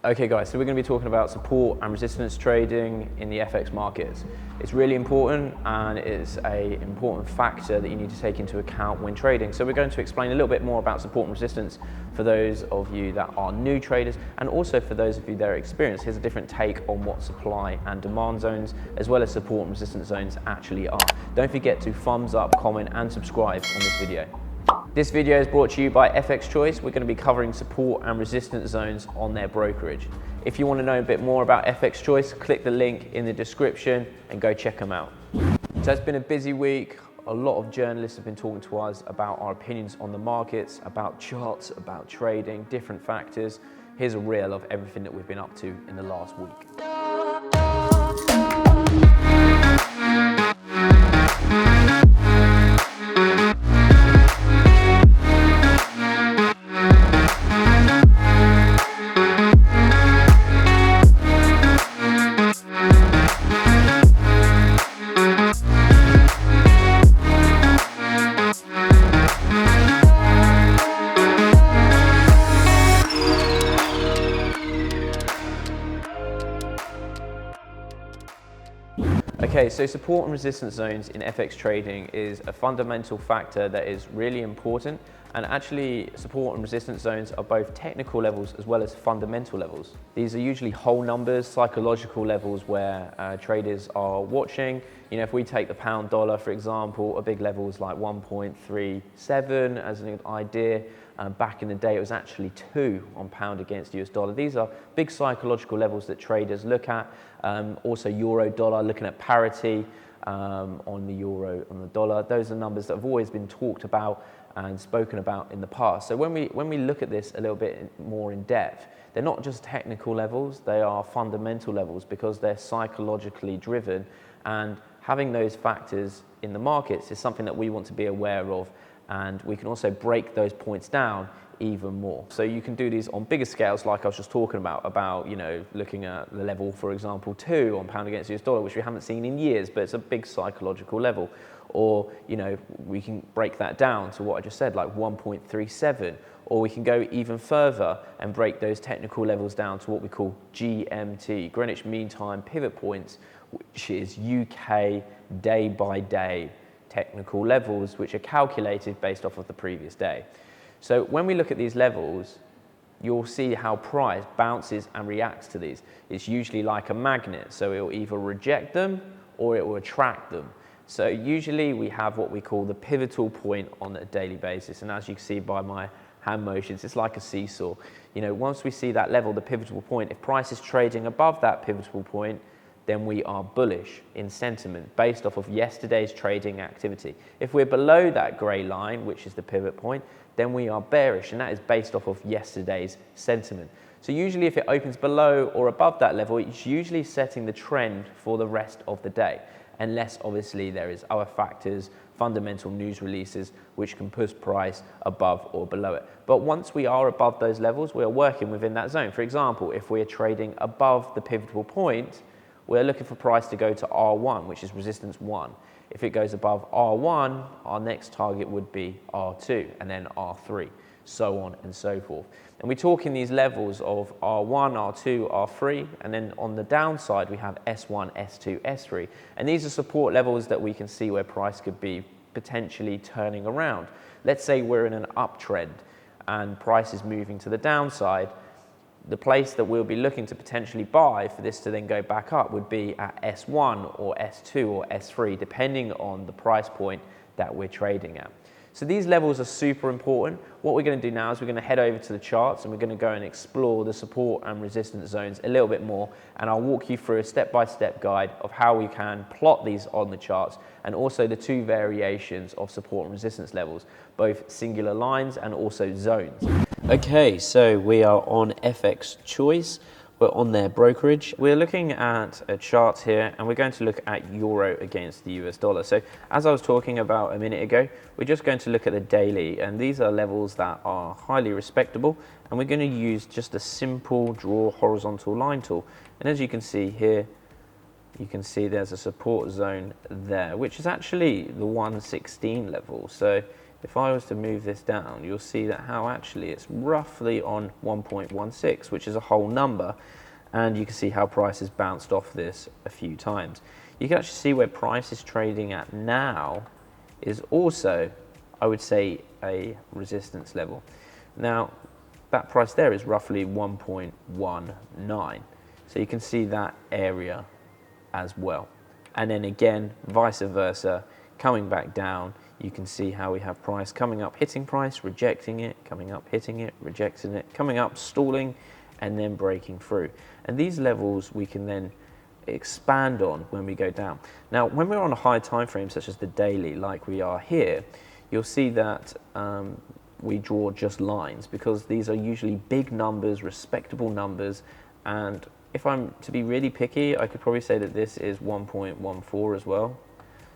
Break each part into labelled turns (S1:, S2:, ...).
S1: Okay guys, so we're going to be talking about support and resistance trading in the FX markets. It's really important and it's an important factor that you need to take into account when trading. So we're going to explain a little bit more about support and resistance for those of you that are new traders, and also for those of you that are experienced. Here's a different take on what supply and demand zones as well as support and resistance zones actually are. Don't forget to thumbs up, comment and subscribe on this video. This video is brought to you by FX Choice. We're going to be covering support and resistance zones on their brokerage. If you want to know a bit more about FX Choice, click the link in the description and go check them out. So it's been a busy week. A lot of journalists have been talking to us about our opinions on the markets, about charts, about trading, different factors. Here's a reel of everything that we've been up to in the last week. Okay, so support and resistance zones in FX trading is a fundamental factor that is really important, and actually support and resistance zones are both technical levels as well as fundamental levels. These are usually whole numbers, psychological levels where traders are watching. You know, if we take the pound dollar, for example, a big level is like 1.37 as an idea. Back in the day, it was actually 2 on pound against US dollar. These are big psychological levels that traders look at. Also euro dollar, looking at parity on the euro, on the dollar. Those are numbers that have always been talked about and spoken about in the past. So when we look at this a little bit more in depth, they're not just technical levels, they are fundamental levels because they're psychologically driven, and having those factors in the markets is something that we want to be aware of, and we can also break those points down even more. So you can do these on bigger scales, like I was just talking about, you know, looking at the level, for example, 2 on pound against US dollar, which we haven't seen in years, but it's a big psychological level. Or, you know, we can break that down to what I just said, like 1.37, or we can go even further and break those technical levels down to what we call GMT, Greenwich Mean Time Pivot Points, which is UK day by day technical levels, which are calculated based off of the previous day. So when we look at these levels, you'll see how price bounces and reacts to these. It's usually like a magnet, so it will either reject them or it will attract them. So usually we have what we call the pivotal point on a daily basis, and as you can see by my hand motions, it's like a seesaw. You know, once we see that level, the pivotal point, if price is trading above that pivotal point, then we are bullish in sentiment based off of yesterday's trading activity. If we're below that grey line, which is the pivot point, then we are bearish, and that is based off of yesterday's sentiment. So usually if it opens below or above that level, it's usually setting the trend for the rest of the day, unless obviously there is other factors, fundamental news releases, which can push price above or below it. But once we are above those levels, we are working within that zone. For example, if we are trading above the pivotal point, we're looking for price to go to R1, which is resistance 1. If it goes above R1, our next target would be R2, and then R3, so on and so forth. And we talk in these levels of R1, R2, R3, and then on the downside, we have S1, S2, S3. And these are support levels that we can see where price could be potentially turning around. Let's say we're in an uptrend and price is moving to the downside. The place that we'll be looking to potentially buy for this to then go back up would be at S1 or S2 or S3, depending on the price point that we're trading at. So these levels are super important. What we're going to do now is we're going to head over to the charts and we're going to go and explore the support and resistance zones a little bit more, and I'll walk you through a step-by-step guide of how we can plot these on the charts, and also the 2 variations of support and resistance levels, both singular lines and also zones. Okay, so we are on FX Choice. We're on their brokerage. We're looking at a chart here, and we're going to look at euro against the US dollar. So as I was talking about a minute ago, we're just going to look at the daily, and these are levels that are highly respectable, and we're going to use just a simple draw horizontal line tool. And as you can see here, you can see there's a support zone there, which is actually the 116 level. So if I was to move this down, you'll see that how actually it's roughly on 1.16, which is a whole number, and you can see how price has bounced off this a few times. You can actually see where price is trading at now is also, I would say, a resistance level. Now, that price there is roughly 1.19. So you can see that area as well. And then again, vice versa, coming back down, you can see how we have price coming up, hitting price, rejecting it, coming up, hitting it, rejecting it, coming up, stalling, and then breaking through. And these levels we can then expand on when we go down. Now, when we're on a high time frame, such as the daily, like we are here, you'll see that we draw just lines, because these are usually big numbers, respectable numbers. And if I'm to be really picky, I could probably say that this is 1.14 as well.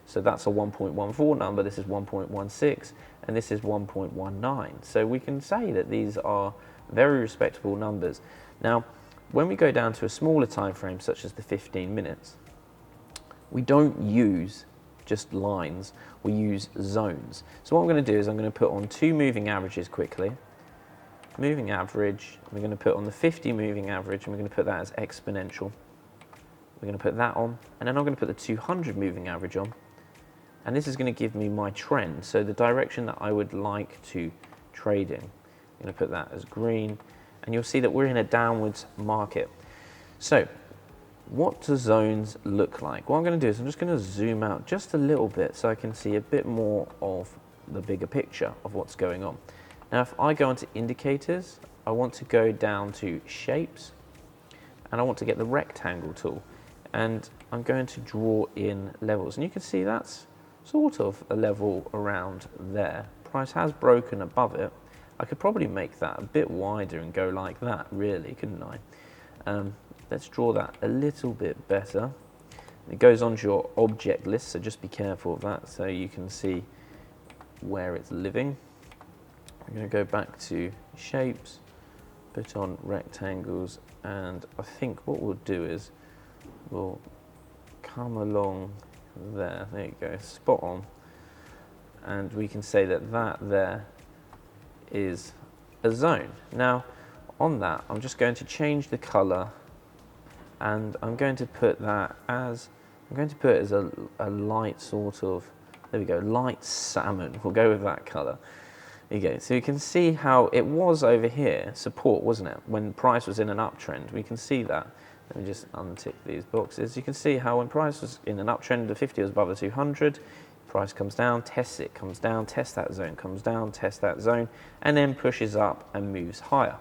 S1: So that's a 1.14 number, this is 1.16, and this is 1.19. So we can say that these are very respectable numbers. Now, when we go down to a smaller time frame, such as the 15 minutes, we don't use just lines, we use zones. So what I'm going to do is I'm going to put on 2 moving averages quickly. Moving average, we're going to put on the 50 moving average, and we're going to put that as exponential. We're going to put that on, and then I'm going to put the 200 moving average on. And this is going to give me my trend, so the direction that I would like to trade in. I'm going to put that as green, and you'll see that we're in a downwards market. So what do zones look like? What I'm going to do is I'm just going to zoom out just a little bit so I can see a bit more of the bigger picture of what's going on. Now, if I go into indicators, I want to go down to shapes, and I want to get the rectangle tool, and I'm going to draw in levels, and you can see that's sort of a level around there. Price has broken above it. I could probably make that a bit wider and go like that, really, couldn't I? Let's draw that a little bit better. It goes onto your object list, so just be careful of that so you can see where it's living. I'm going to go back to shapes, put on rectangles, and I think what we'll do is we'll come along there you go, spot on, and we can say that that there is a zone. Now on that, I'm just going to change the color, and I'm going to put that as, a light sort of, there we go, light salmon. We'll go with that color. There you go. So you can see how it was over here, support, wasn't it? When price was in an uptrend, we can see that. Let me just untick these boxes. You can see how when price was in an uptrend, the 50 was above the 200, price comes down, tests it, comes down, tests that zone, comes down, tests that zone, and then pushes up and moves higher.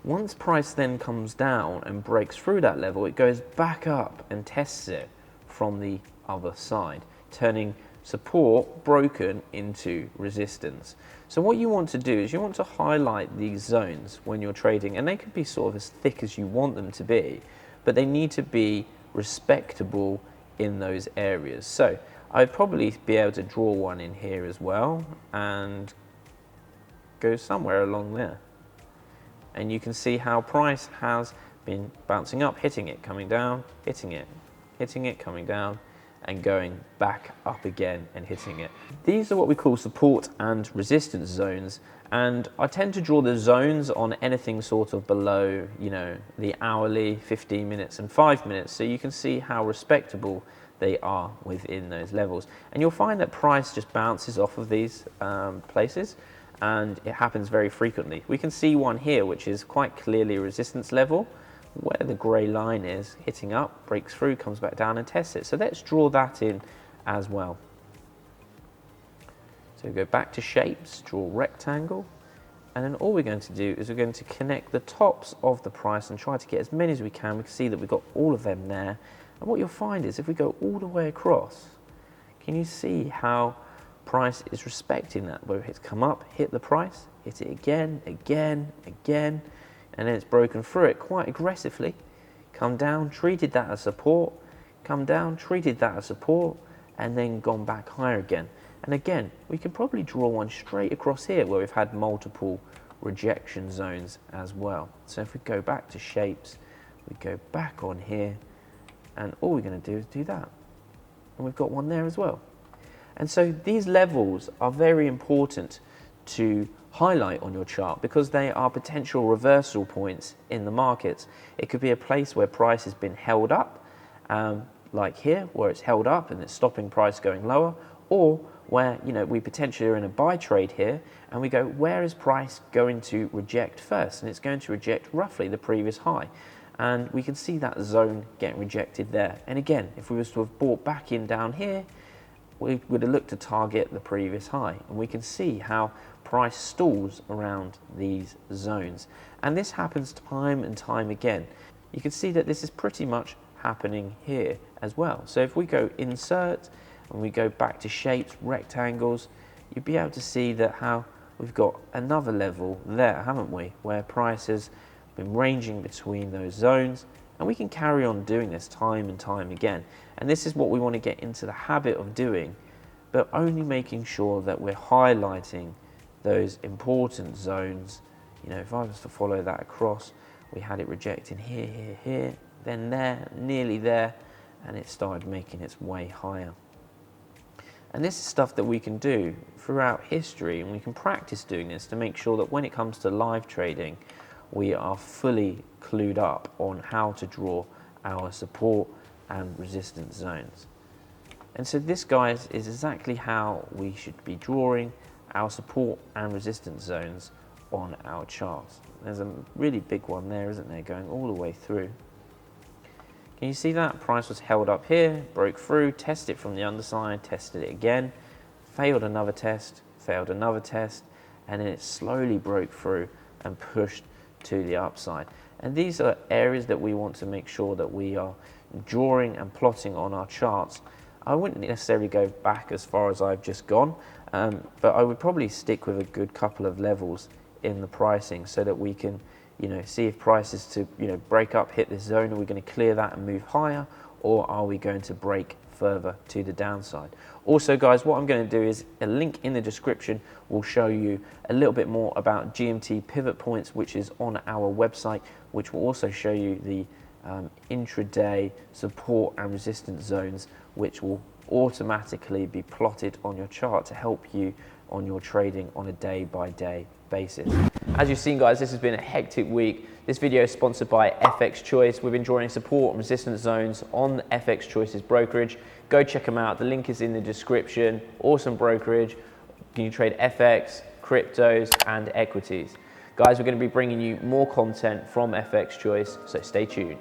S1: Once price then comes down and breaks through that level, it goes back up and tests it from the other side, turning support broken into resistance. So what you want to do is you want to highlight these zones when you're trading, and they could be sort of as thick as you want them to be, but they need to be respectable in those areas. So I'd probably be able to draw one in here as well and go somewhere along there. And you can see how price has been bouncing up, hitting it, coming down, hitting it, coming down, and going back up again and hitting it. These are what we call support and resistance zones, and I tend to draw the zones on anything sort of below, you know, the hourly, 15 minutes and 5 minutes, so you can see how respectable they are within those levels. And you'll find that price just bounces off of these places, and it happens very frequently. We can see one here which is quite clearly a resistance level, where the grey line is, hitting up, breaks through, comes back down and tests it. So let's draw that in as well. So go back to shapes, draw rectangle, and then all we're going to do is we're going to connect the tops of the price and try to get as many as we can. We can see that we've got all of them there. And what you'll find is if we go all the way across, can you see how price is respecting that? Where it's come up, hit the price, hit it again, again, again, and then it's broken through it quite aggressively, come down, treated that as support, come down, treated that as support, and then gone back higher again. And again, we can probably draw one straight across here where we've had multiple rejection zones as well. So if we go back to shapes, we go back on here, and all we're going to do is do that. And we've got one there as well. And so these levels are very important to highlight on your chart because they are potential reversal points in the markets. It could be a place where price has been held up, like here, where it's held up and it's stopping price going lower, or where we potentially are in a buy trade here and we go, where is price going to reject first? And it's going to reject roughly the previous high. And we can see that zone getting rejected there. And again, if we was to have bought back in down here, we would have looked to target the previous high. And we can see how price stalls around these zones. And this happens time and time again. You can see that this is pretty much happening here as well. So if we go insert and we go back to shapes, rectangles, you'll be able to see that how we've got another level there, haven't we? Where price has been ranging between those zones, and we can carry on doing this time and time again. And this is what we want to get into the habit of doing, but only making sure that we're highlighting those important zones. If I was to follow that across, we had it rejecting here, here, here, then there, nearly there, and it started making its way higher. And this is stuff that we can do throughout history, and we can practice doing this to make sure that when it comes to live trading, we are fully clued up on how to draw our support and resistance zones. And so this, guys, is exactly how we should be drawing our support and resistance zones on our charts. There's a really big one there, isn't there, going all the way through. Can you see that? Price was held up here, broke through, tested it from the underside, tested it again, failed another test, and then it slowly broke through and pushed to the upside. And these are areas that we want to make sure that we are drawing and plotting on our charts. I wouldn't necessarily go back as far as I've just gone, but I would probably stick with a good couple of levels in the pricing so that we can see if price is to break up, hit this zone. Are we going to clear that and move higher, or are we going to break further to the downside? Also, guys, what I'm going to do is a link in the description will show you a little bit more about GMT pivot points, which is on our website, which will also show you the intraday support and resistance zones, which will automatically be plotted on your chart to help you on your trading on a day-by-day basis. As you've seen, guys, this has been a hectic week. This video is sponsored by FX Choice. We've been drawing support and resistance zones on FX Choice's brokerage. Go check them out. The link is in the description. Awesome brokerage. You can trade FX, cryptos, and equities. Guys, we're going to be bringing you more content from FX Choice, so stay tuned.